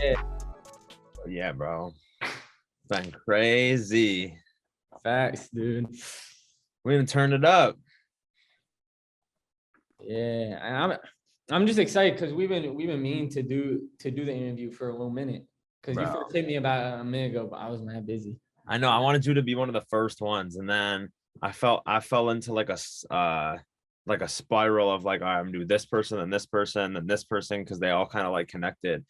Yeah. Yeah, bro. Been crazy. Facts, dude. We even turned it up. Yeah, and I'm just excited because we've been meaning to do the interview for a little minute. Because you first hit me about a minute ago, but I was mad busy. I know. I wanted you to be one of the first ones, and then I fell into like a spiral of like, all right, I'm gonna do this person and this person and this person because they all kind of like connected.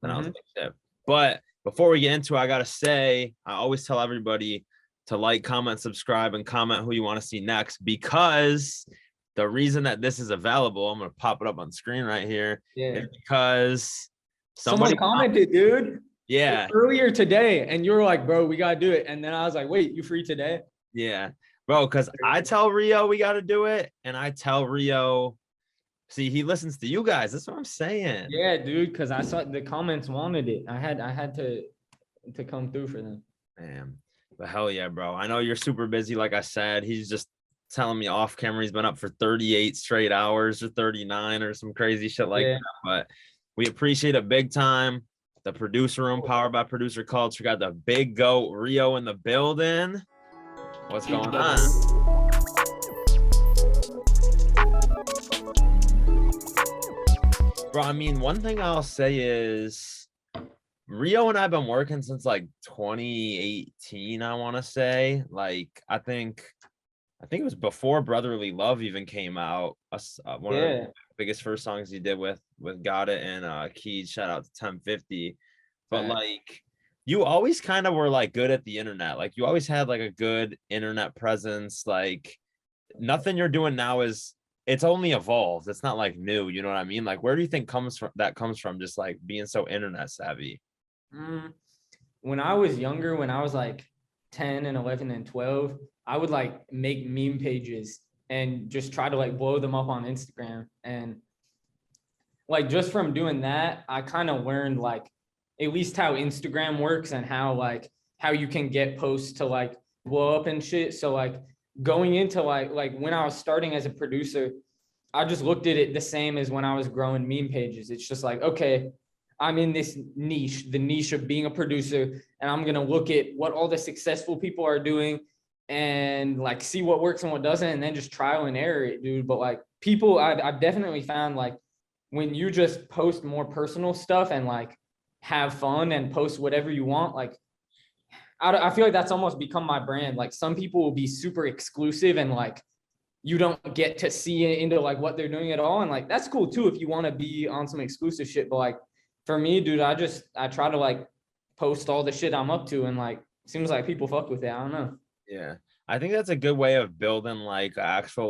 And I was like, shit. But before we get into it, I gotta say, I always tell everybody to like, comment, subscribe, and comment who you want to see next, because the reason that this is available, I'm gonna pop it up on screen right here, is because someone commented, dude. Yeah. Earlier today, and you were like, bro, we gotta do it. And then I was like, wait, you free today? Yeah, bro, because I tell Rio we gotta do it, and I tell Rio, see, he listens to you guys. That's what I'm saying. Yeah, dude, because I saw the comments wanted it. I had to come through for them. Man, but hell yeah, bro. I know you're super busy, like I said. He's just telling me off camera he's been up for 38 straight hours or 39 or some crazy shit like that. But we appreciate it big time. The producer room, powered by producer culture, got the big goat Rio in the building. What's going on? Bro, I mean, one thing I'll say is Rio and I have been working since like 2018, I want to say. Like, I think it was before Brotherly Love even came out. One of the biggest first songs he did with Got It and Keys. Shout out to 1050. But like, you always kind of were like good at the internet. Like, you always had like a good internet presence. Like, nothing you're doing now it's only evolved. It's not like new. You know what I mean? Like, where do you think comes from just like being so internet savvy? When I was younger, when I was like 10 and 11 and 12, I would like make meme pages and just try to like blow them up on Instagram. And like, just from doing that, I kind of learned like at least how Instagram works and how you can get posts to like blow up and shit. So like going into like when I was starting as a producer, I just looked at it the same as when I was growing meme pages. It's just like, okay, I'm in this niche, the niche of being a producer, and I'm going to look at what all the successful people are doing and like see what works and what doesn't, and then just trial and error it, dude. But like people, I've definitely found like when you just post more personal stuff and like have fun and post whatever you want, like I feel like that's almost become my brand. Like, some people will be super exclusive and like you don't get to see into like what they're doing at all. And like, that's cool too if you want to be on some exclusive shit. But like for me, dude, I try to like post all the shit I'm up to, and like seems like people fuck with it. I don't know. Yeah, I think that's a good way of building like actual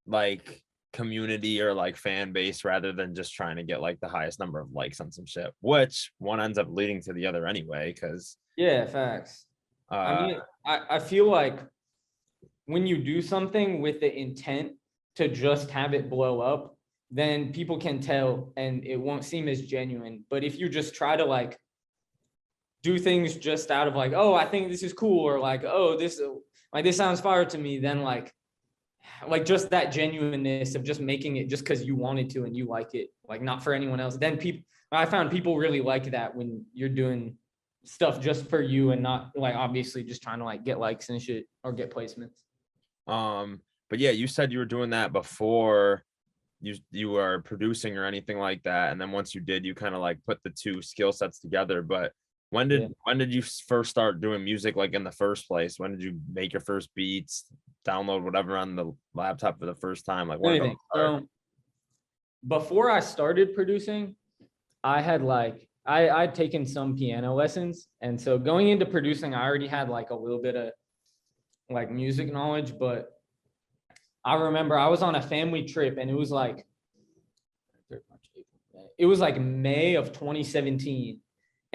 like community or like fan base, rather than just trying to get like the highest number of likes on some shit, which one ends up leading to the other anyway. Because facts. I mean, I feel like when you do something with the intent to just have it blow up, then people can tell and it won't seem as genuine. But if you just try to like do things just out of like, oh, I think this is cool, or like, oh, this sounds fire to me, then like just that genuineness of just making it just because you wanted to and you like it, like not for anyone else, then I found people really like that when you're doing stuff just for you and not like obviously just trying to like get likes and shit or get placements. But yeah, you said you were doing that before you were producing or anything like that, and then once you did, you kind of like put the two skill sets together. But when did you first start doing music, like in the first place? When did you make your first beats, download whatever on the laptop for the first time? Like, when so before I started producing, I had like I'd taken some piano lessons, and so going into producing, I already had like a little bit of like music knowledge. But I remember I was on a family trip, and it was like May of 2017,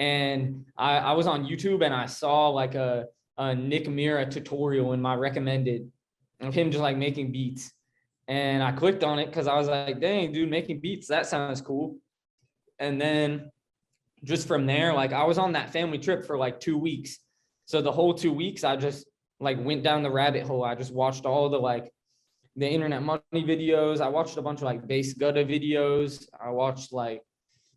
and I was on YouTube, and I saw like a Nick Mira tutorial in my recommended of him just like making beats, and I clicked on it because I was like, dang, dude, making beats, that sounds cool. And then just from there, like I was on that family trip for like 2 weeks. So the whole 2 weeks, I just like went down the rabbit hole. I just watched all the like the internet money videos. I watched a bunch of like bass gutter videos. I watched like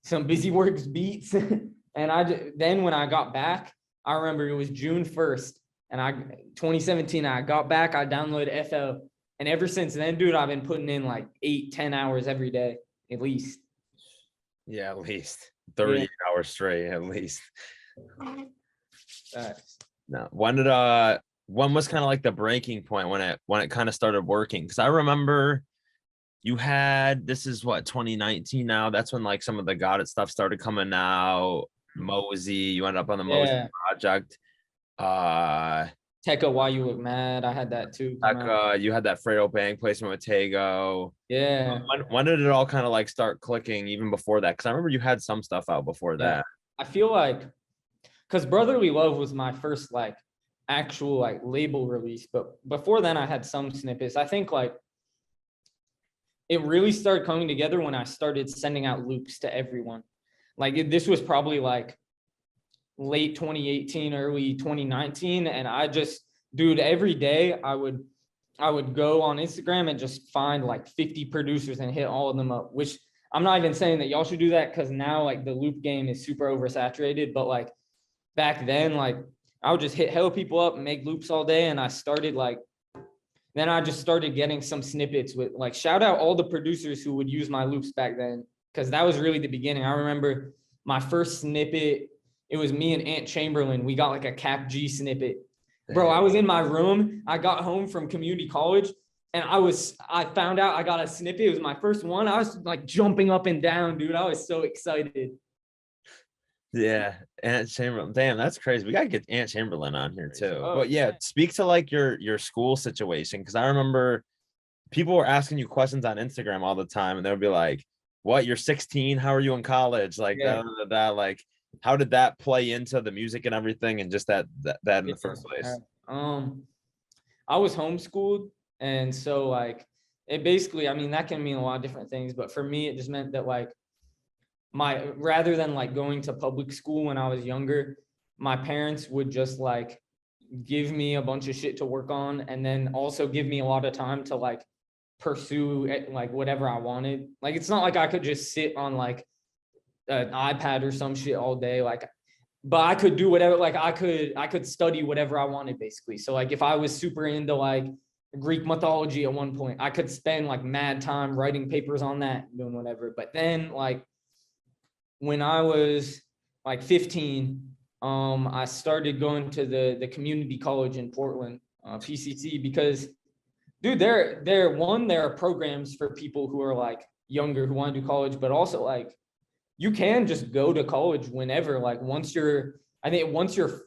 some Busy Works beats. And then when I got back, I remember it was June 1st and 2017, I got back, I downloaded FL. And ever since then, dude, I've been putting in like 8-10 hours every day, at least. Yeah, at least 38 hours straight, at least. No, when was kind of like the breaking point when it kind of started working? Because I remember you had, this is what, 2019 now. That's when like some of the Got It stuff started coming out. Mosey, you ended up on the Mosey project. Tekka, Why You Look Mad. I had that too. Tekka, you had that Fredo Bang placement with Tego. Yeah. When did it all kind of like start clicking even before that? Because I remember you had some stuff out before that. I feel like, because Brotherly Love was my first like actual like label release, but before then I had some snippets. I think like it really started coming together when I started sending out loops to everyone. Like this was probably like late 2018, early 2019. And I just, dude, every day I would go on Instagram and just find like 50 producers and hit all of them up, which I'm not even saying that y'all should do that, because now like the loop game is super oversaturated. But like back then, like I would just hit hella people up and make loops all day. And I started like, then I just started getting some snippets with like, shout out all the producers who would use my loops back then, because that was really the beginning. I remember my first snippet, it was me and Ant Chamberlain. We got like a Cap G snippet. Bro, I was in my room. I got home from community college and I found out I got a snippet. It was my first one. I was like jumping up and down, dude. I was so excited. Yeah, Ant Chamberlain. Damn, that's crazy. We gotta get Ant Chamberlain on here too. But yeah, speak to like your school situation, because I remember people were asking you questions on Instagram all the time, and they'll be like, "What? You're 16? How are you in college?" Like that. Like, how did that play into the music and everything, and just that in the first place? I was homeschooled, and so like it basically, I mean, that can mean a lot of different things, but for me, it just meant that like rather than like going to public school when I was younger, my parents would just like give me a bunch of shit to work on, and then also give me a lot of time to like pursue it, like whatever I wanted. Like it's not like I could just sit on like an iPad or some shit all day, like, but I could do whatever, like I could study whatever I wanted basically. So like if I was super into like Greek mythology at one point, I could spend like mad time writing papers on that, doing whatever. But then like when I was like 15, I started going to the community college in Portland, PCC, because dude, there are programs for people who are like younger who want to do college, but also like you can just go to college whenever. Like once you're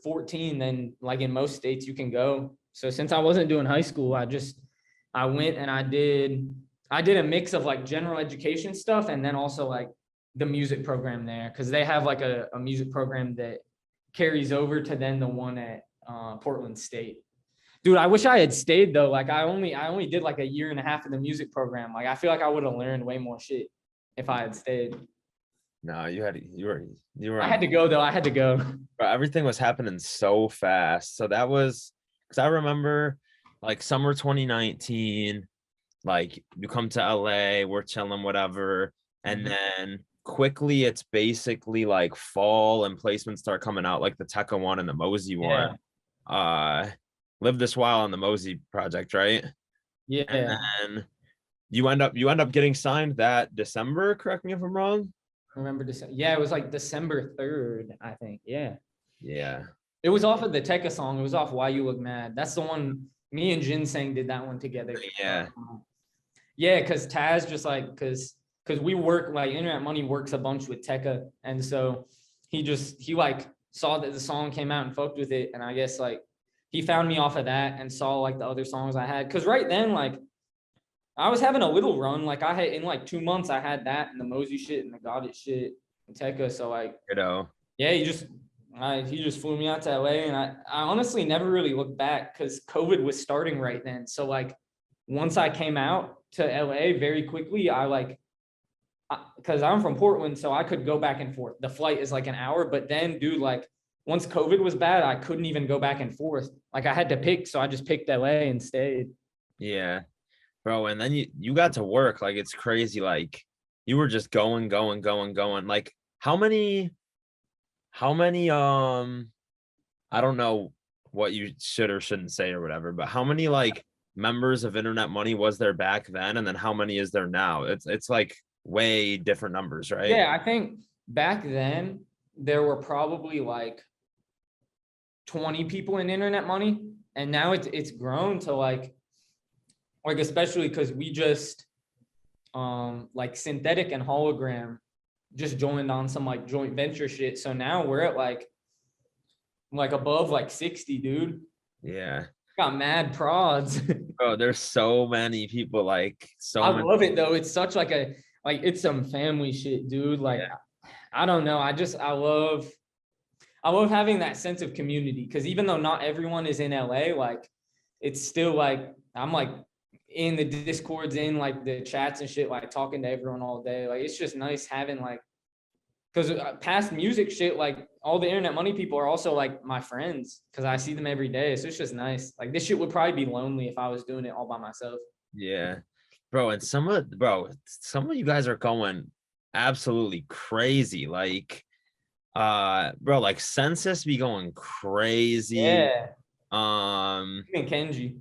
14, then like in most states you can go. So since I wasn't doing high school, I went and I did a mix of like general education stuff and then also like the music program there, because they have like a music program that carries over to then the one at Portland State. Dude, I wish I had stayed though. Like I only did like a year and a half of the music program. Like I feel like I would have learned way more shit if I had stayed. No, you were. I had to go though. I had to go. But everything was happening so fast. So that was, because I remember like summer 2019, like you come to LA, we're chilling, whatever. And then quickly it's basically like fall and placements start coming out, like the Tekka one and the Mosey one. Lived this while on the Mosey project, right? Yeah. And then you end up getting signed that December, correct me if I'm wrong. Remember December? Yeah, it was like December 3rd, I think. Yeah. It was off of the Tekka song. It was off Why You Look Mad. That's the one me and Ginseng did that one together. Yeah, because Taz just like because we work, like Internet Money works a bunch with Tekka, and so he like saw that the song came out and fucked with it, and I guess like he found me off of that and saw like the other songs I had, because right then like I was having a little run, like I had in like 2 months I had that and the Mosey shit and the Got It shit and Tekka, so like yeah, he just flew me out to LA, and I honestly never really looked back because COVID was starting right then. So like once I came out to LA very quickly, because I'm from Portland, so I could go back and forth. The flight is like an hour, but then dude, like once COVID was bad, I couldn't even go back and forth. Like I had to pick, so I just picked LA and stayed. Yeah, bro. And then you got to work. Like it's crazy. Like you were just going. Like how many I don't know what you should or shouldn't say or whatever, but how many like members of Internet Money was there back then, and then how many is there now? It's like way different numbers, right? Yeah, I think back then there were probably like 20 people in Internet Money, and now it's grown to like especially because we just like Synthetic and Hologram just joined on some like joint venture shit. So now we're at like above like 60, dude. Yeah. Got mad prods. Bro, there's so many people, like I many. love it though. It's such like it's some family shit, dude. Like I don't know. I love having that sense of community because even though not everyone is in LA, like it's still like I'm like in the discords, in like the chats and shit, like talking to everyone all day. Like it's just nice having like, because past music shit, like all the Internet Money people are also like my friends because I see them every day. So it's just nice. Like this shit would probably be lonely if I was doing it all by myself. Yeah, bro, and some of you guys are going absolutely crazy. Like, bro, like Census be going crazy. Yeah. Even Kenji.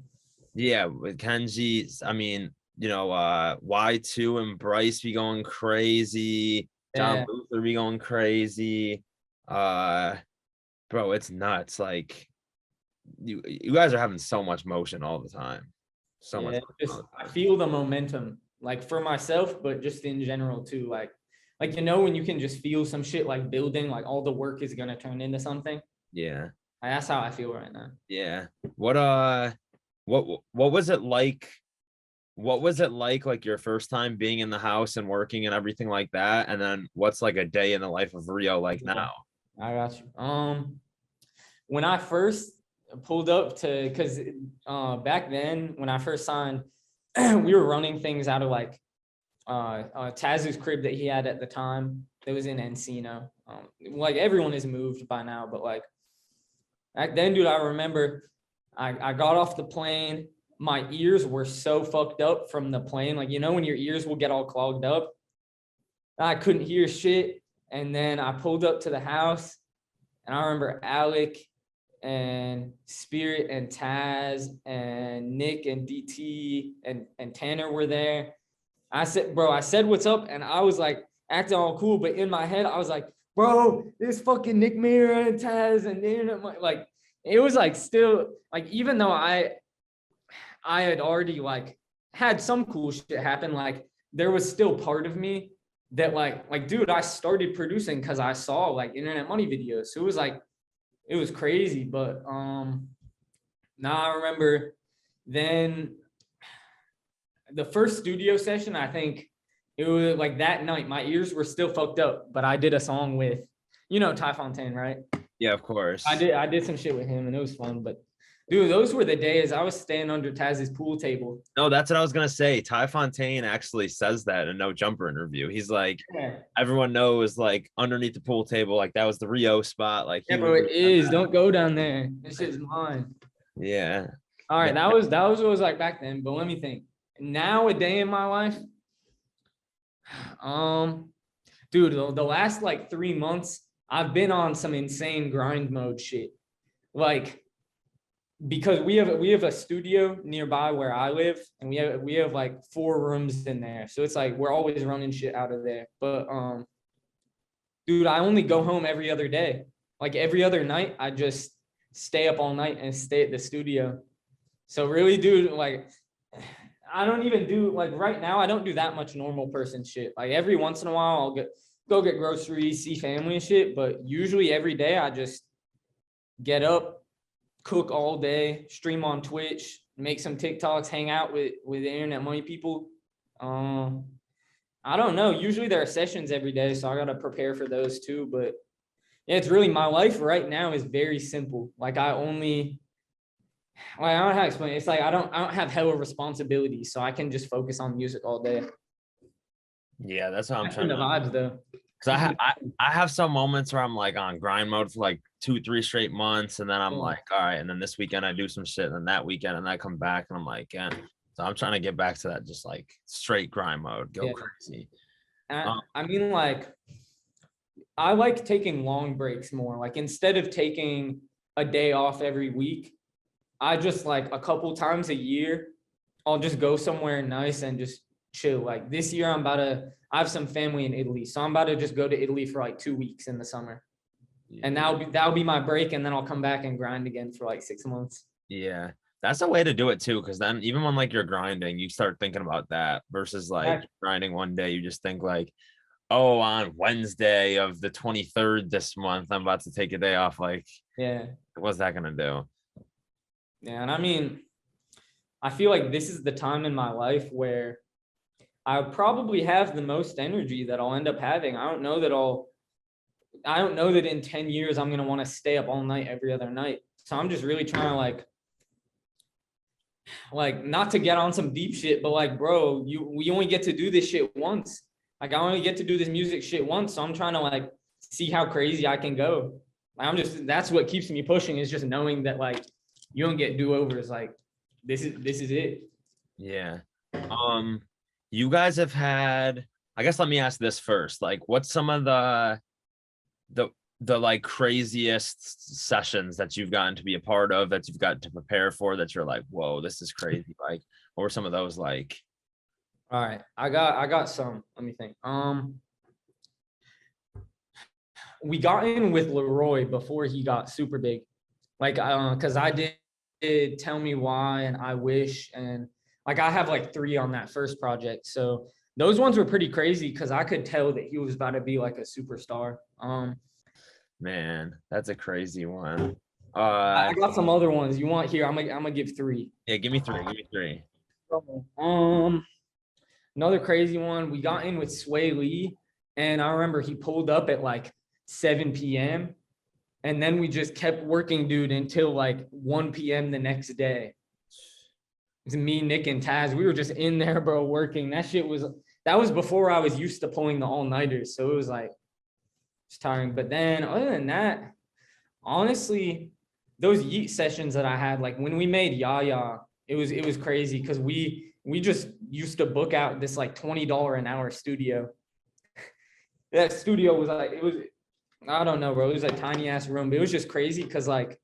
Yeah, with Kenji, I mean, Y2 and Bryce be going crazy. John Yeah. Luther be going crazy. Bro, it's nuts. Like you guys are having so much motion all the time. So much. Yeah. Just I feel the momentum, like for myself, but just in general too. Like when you can just feel some shit like building, like all the work is gonna turn into something. Yeah. Like, that's how I feel right now. Yeah. What was it like? What was it like your first time being in the house and working and everything like that? And then what's like a day in the life of Rio like now? I got you. When I first pulled up to, because back then when I first signed, we were running things out of like Taz's crib that he had at the time. That was in Encino. Like everyone has moved by now, but like back then, dude, I remember I got off the plane. My ears were so fucked up from the plane. Like, when your ears will get all clogged up. I couldn't hear shit. And then I pulled up to the house and I remember Alec and Spirit and Taz and Nick and DT and Tanner were there. I said what's up, and I was like acting all cool, but in my head I was like, bro, this fucking Nick Mira and Taz and like it was like still like, even though I had already like had some cool shit happen, like there was still part of me that like dude, I started producing because I saw like Internet Money videos. So it was crazy. But now I remember then the first studio session, I think it was like that night, my ears were still fucked up, but I did a song with, Ty Fontaine, right? Yeah, of course. I did some shit with him and it was fun, but dude, those were the days I was staying under Taz's pool table. No, that's what I was gonna say. Ty Fontaine actually says that in No Jumper interview. He's like, everyone knows, like underneath the pool table, like that was the Rio spot. Like, yeah, bro, it is. Don't go down there. This shit's mine. Yeah. All right, that was what it was like back then. But let me think. Now a day in my life, dude, the last like 3 months, I've been on some insane grind mode shit. Like, because we have a studio nearby where I live, and we have like 4 rooms in there. So it's like we're always running shit out of there. But dude, I only go home every other day. Like every other night, I just stay up all night and stay at the studio. So really, dude, like I don't even do like right now, I don't do that much normal person shit. Like every once in a while I'll go get groceries, see family and shit. But usually every day I just get up, cook all day, stream on Twitch, make some TikToks, hang out with the Internet Money people. I don't know. Usually there are sessions every day, so I gotta prepare for those too. But yeah, it's really, my life right now is very simple. Like I don't know how to explain it. It's like I don't have hella responsibilities, so I can just focus on music all day. Yeah, that's what I'm trying to. The vibes though. Because I have some moments where I'm like on grind mode for like 2-3 straight months, and then I'm like, all right, and then this weekend I do some shit, and then that weekend, and I come back and I'm like, yeah. So I'm trying to get back to that, just like straight grind mode, go crazy. I mean, like I like taking long breaks more. Like instead of taking a day off every week, I just like a couple times a year, I'll just go somewhere nice and just chill. Like this year, I have some family in Italy, so I'm about to just go to Italy for like 2 weeks in the summer, and that'll be my break, and then I'll come back and grind again for like 6 months. Yeah, that's a way to do it too. Because then even when like you're grinding, you start thinking about that versus like grinding one day. You just think like, oh, on Wednesday of the 23rd this month, I'm about to take a day off. Like, Yeah, what's that gonna do? yeah, and I mean, I feel like this is the time in my life where I probably have the most energy that I'll end up having. I don't know that in 10 years I'm gonna want to stay up all night every other night. So I'm just really trying to like not to get on some deep shit, but like, bro, we only get to do this shit once. Like I only get to do this music shit once. So I'm trying to like see how crazy I can go. That's what keeps me pushing, is just knowing that like you don't get do-overs. Like this is it. Yeah. You guys have had, I guess let me ask this first. Like, what's some of the like craziest sessions that you've gotten to be a part of, that you've gotten to prepare for, that you're like, whoa, this is crazy? Like, what were some of those like? All right. I got some. Let me think. We got in with LAROI before he got super big. Like because I did Tell Me Why and I Wish, and like I have like 3 on that first project. So those ones were pretty crazy because I could tell that he was about to be like a superstar. Man, that's a crazy one. I got some other ones you want here. I'm gonna give 3. Yeah, give me 3. Give me 3. Another crazy one. We got in with Swae, and I remember he pulled up at like 7 p.m. and then we just kept working, dude, until like 1 p.m. the next day. It was me, Nick, and Taz. We were just in there, bro, working. That was before I was used to pulling the all-nighters. So it was like, it's tiring. But then other than that, honestly, those Yeat sessions that I had, like when we made Yaya, it was crazy because we just used to book out this like $20 an hour studio. That studio was like, I don't know, bro. It was a tiny ass room, but it was just crazy because like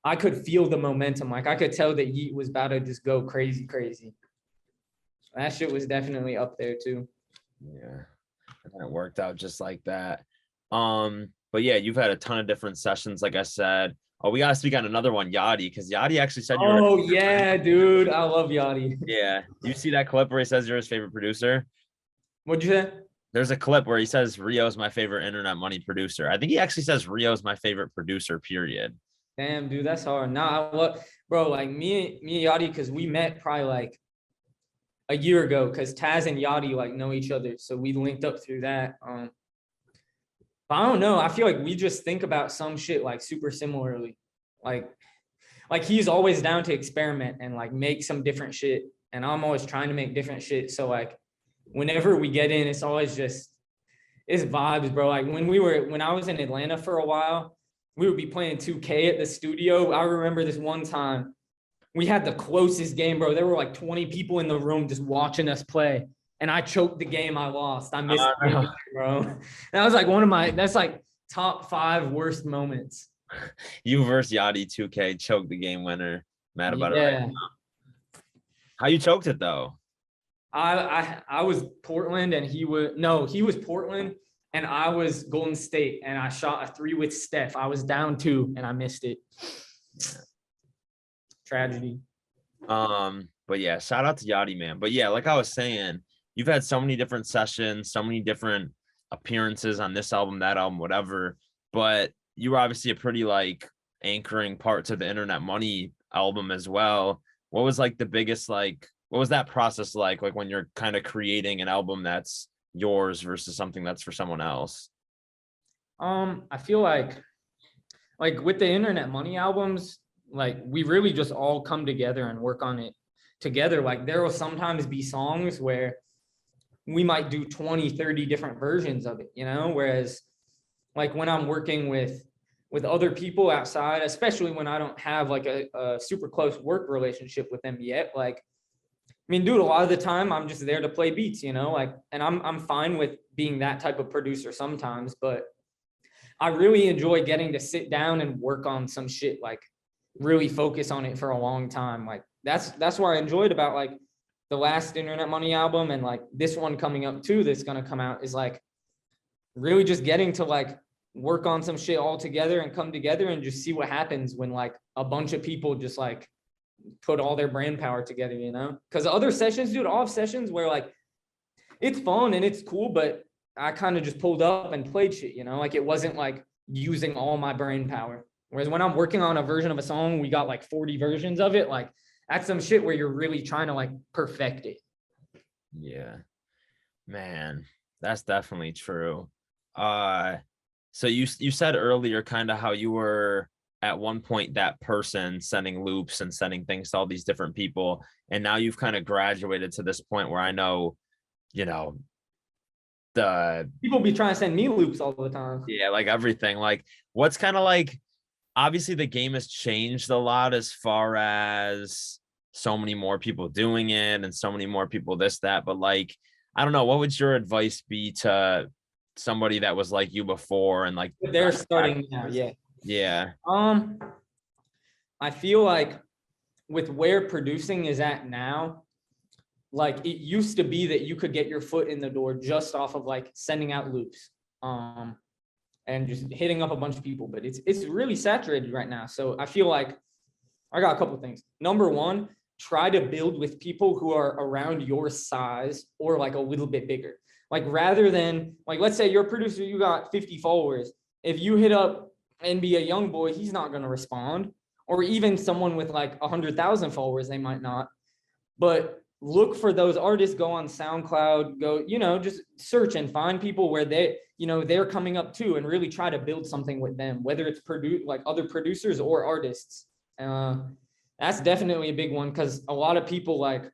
I could feel the momentum. Like I could tell that Yeat was about to just go crazy. That shit was definitely up there too. Yeah, and it worked out just like that. But yeah, you've had a ton of different sessions, like I said. Oh, we gotta speak on another one, Yachty, because Yachty actually said you were. Oh yeah, dude, I love Yachty. Yeah, you see that clip where he says you're his favorite producer? What'd you say? There's a clip where he says Rio's my favorite internet money producer. I think he actually says Rio's my favorite producer, period. Damn, dude, that's hard. Nah, bro, like me and Yachty, because we met probably like a year ago, because Taz and Yachty like know each other, so we linked up through that. But I don't know. I feel like we just think about some shit like super similarly. Like he's always down to experiment and like make some different shit, and I'm always trying to make different shit. So like whenever we get in, it's always just it's vibes, bro. Like when I was in Atlanta for a while, we would be playing 2K at the studio. I remember this one time we had the closest game, bro. There were like 20 people in the room just watching us play. And I choked the game I lost. I missed the game, bro. That was like that's like top 5 worst moments. You versus Yachty 2K choked the game winner. Mad about it right now. How you choked it though? I was Portland and he was Portland and I was Golden State, and I shot a 3 with Steph. I was down 2 and I missed it. Yeah. Tragedy. But yeah, shout out to Yachty, man. But yeah, like I was saying, you've had so many different sessions, so many different appearances on this album, that album, whatever. But you were obviously a pretty like anchoring part to the Internet Money album as well. What was like the biggest, like, what was that process like when you're kind of creating an album that's yours versus something that's for someone else? I feel like with the Internet Money albums, like we really just all come together and work on it together. Like there will sometimes be songs where we might do 20, 30 different versions of it, whereas like when I'm working with other people outside, especially when I don't have like a super close work relationship with them yet, like mean, dude, a lot of the time I'm just there to play beats, you know, like, and I'm fine with being that type of producer sometimes, but I really enjoy getting to sit down and work on some shit, like really focus on it for a long time. Like that's what I enjoyed about like the last Internet Money album and like this one coming up too, that's gonna come out, is like really just getting to like work on some shit all together and come together and just see what happens when like a bunch of people just like put all their brain power together, you know? Because other sessions, dude, all sessions where like it's fun and it's cool, but I kind of just pulled up and played shit, you know? Like it wasn't like using all my brain power. Whereas when I'm working on a version of a song, we got like 40 versions of it. Like that's some shit where you're really trying to like perfect it. Yeah, man, that's definitely true. So you said earlier kind of how you were at one point that person sending loops and sending things to all these different people, and now you've kind of graduated to this point where I know, you know, the People be trying to send me loops all the time. yeah, like everything. Like what's kind of like, obviously the game has changed a lot as far as so many more people doing it and so many more people this, that, but like, I don't know, what would your advice be to somebody that was like you before and like They're starting now, yeah. yeah. I feel like with where producing is at now, like it used to be that you could get your foot in the door just off of like sending out loops, and just hitting up a bunch of people, but it's really saturated right now. So I feel like I got a couple of things. Number one, try to build with people who are around your size or like a little bit bigger. Like rather than like, let's say you're a producer, you got 50 followers. If you hit up and be a young boy, he's not going to respond. Or even someone with like 100,000 followers, they might not. But look for those artists, go on SoundCloud, go, you know, just search and find people where they, you know, they're coming up too, and really try to build something with them, whether it's like other producers or artists. That's definitely a big one, because a lot of people like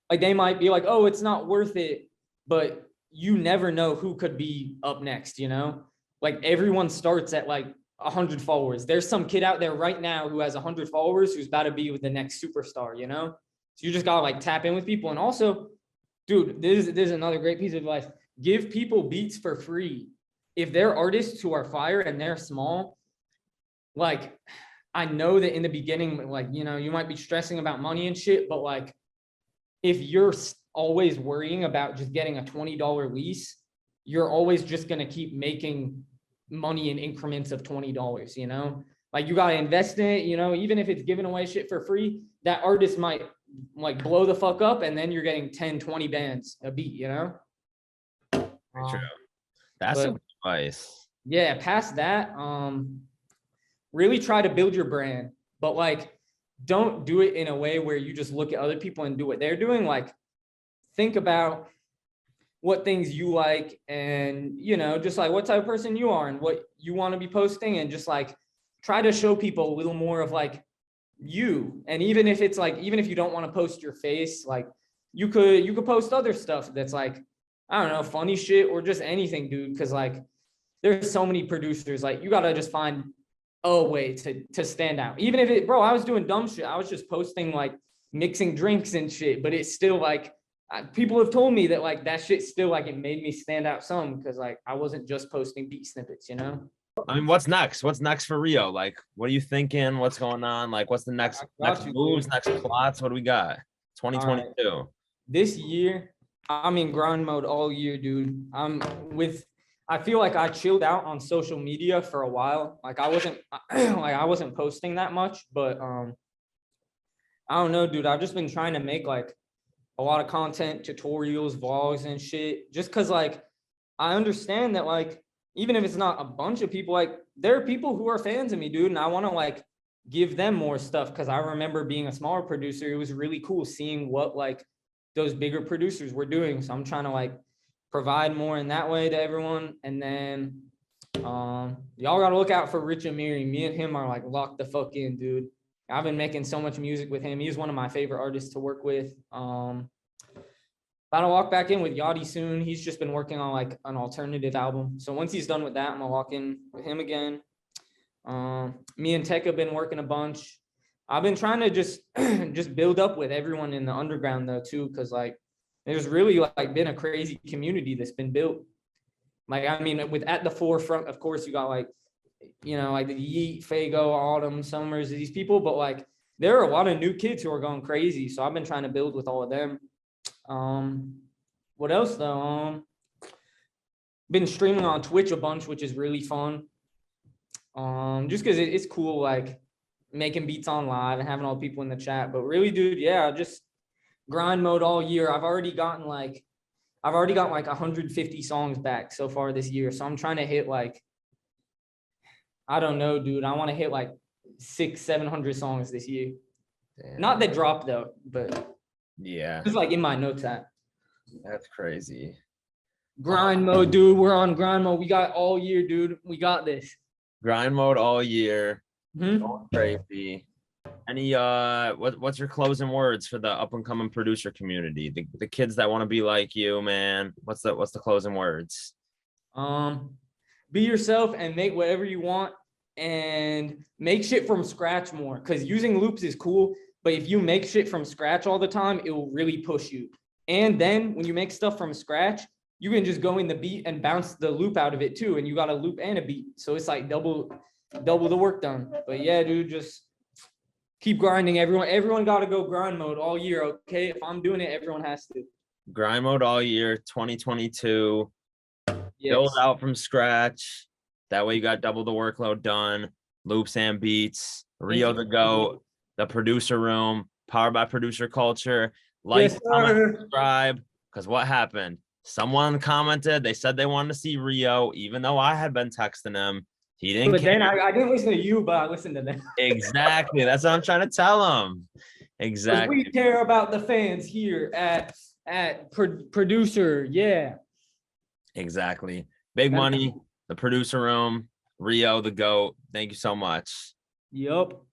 they might be like, oh, it's not worth it, but you never know who could be up next, you know? Like everyone starts at like 100 followers. There's some kid out there right now who has 100 followers who's about to be with the next superstar, you know? So you just gotta like tap in with people. And also, dude, this is another great piece of advice. Give people beats for free. If they're artists who are fire and they're small, like I know that in the beginning, like, you know, you might be stressing about money and shit, but like if you're always worrying about just getting a $20 lease, you're always just going to keep making money in increments of $20, you know? Like you got to invest in it, you know, even if it's giving away shit for free, that artist might like blow the fuck up and then you're getting 10, 20 bands a beat, you know? True. That's some advice. Yeah, past that, really try to build your brand, but like don't do it in a way where you just look at other people and do what they're doing. Like think about what things you like and, you know, just like what type of person you are and what you want to be posting, and just like try to show people a little more of like you. And even if it's like, even if you don't want to post your face, like you could post other stuff that's like, I don't know, funny shit or just anything, dude. Cause like there's so many producers, like you got to just find a way to stand out. Even if it, bro, I was doing dumb shit. I was just posting like mixing drinks and shit, but it's still like, people have told me that like that shit still like it made me stand out some, because like I wasn't just posting beat snippets, you know? I mean, what's next? What's next for Rio? Like, what are you thinking? What's going on? Like, what's the next moves, next plots? What do we got? 2022. Right. This year, I'm in grind mode all year, dude. I feel like I chilled out on social media for a while. Like I wasn't posting that much, but I don't know, dude. I've just been trying to make like a lot of content, tutorials, vlogs and shit, just because like I understand that like even if it's not a bunch of people, like there are people who are fans of me, dude, and I want to like give them more stuff, because I remember being a smaller producer, it was really cool seeing what like those bigger producers were doing. So I'm trying to like provide more in that way to everyone. And then y'all gotta look out for Rich Amiri. Me and him are like locked the fuck in, dude. I've been making so much music with him. He's one of my favorite artists to work with. About to walk back in with Yachty soon. He's just been working on like an alternative album. So once he's done with that, I'm gonna walk in with him again. Me and Tech have been working a bunch. I've been trying to just just build up with everyone in the underground though too, because like there's really like been a crazy community that's been built. Like I mean, with at the forefront, of course, you got like like the Yeat, Fago, Autumn, Summers, these people, but like there are a lot of new kids who are going crazy. So I've been trying to build with all of them. What else though? Been streaming on Twitch a bunch, which is really fun. Just because it's cool, like making beats on live and having all people in the chat. But really, dude, yeah, just grind mode all year. I've already got like 150 songs back so far this year. So I'm trying to hit like, I don't know, dude. I want to hit like 600-700 songs this year. Damn. Not that drop though, but yeah, just like in my notes app. That's crazy. Grind mode, dude. We're on grind mode. We got all year, dude. We got this. Grind mode all year. Mm-hmm. Going crazy. Any what's your closing words for the up and coming producer community? The kids that want to be like you, man. What's the closing words? Be yourself and make whatever you want and make shit from scratch more. Cause using loops is cool, but if you make shit from scratch all the time, it will really push you. And then when you make stuff from scratch, you can just go in the beat and bounce the loop out of it too. And you got a loop and a beat. So it's like double the work done. But yeah, dude, just keep grinding. Everyone got to go grind mode all year. Okay. If I'm doing it, everyone has to. Grind mode all year, 2022. Yes. Build out from scratch. That way you got double the workload done. Loops and beats. Rio the GOAT. The producer room. Powered by producer culture. Like, yes, comment, subscribe. Because what happened? Someone commented. They said they wanted to see Rio, even though I had been texting him. He didn't. But then I didn't listen to you, but I listened to them. Exactly. That's what I'm trying to tell him. Exactly. We care about the fans here at producer. Yeah. Exactly. Big money. The producer room. Rio the GOAT. Thank you so much. Yup.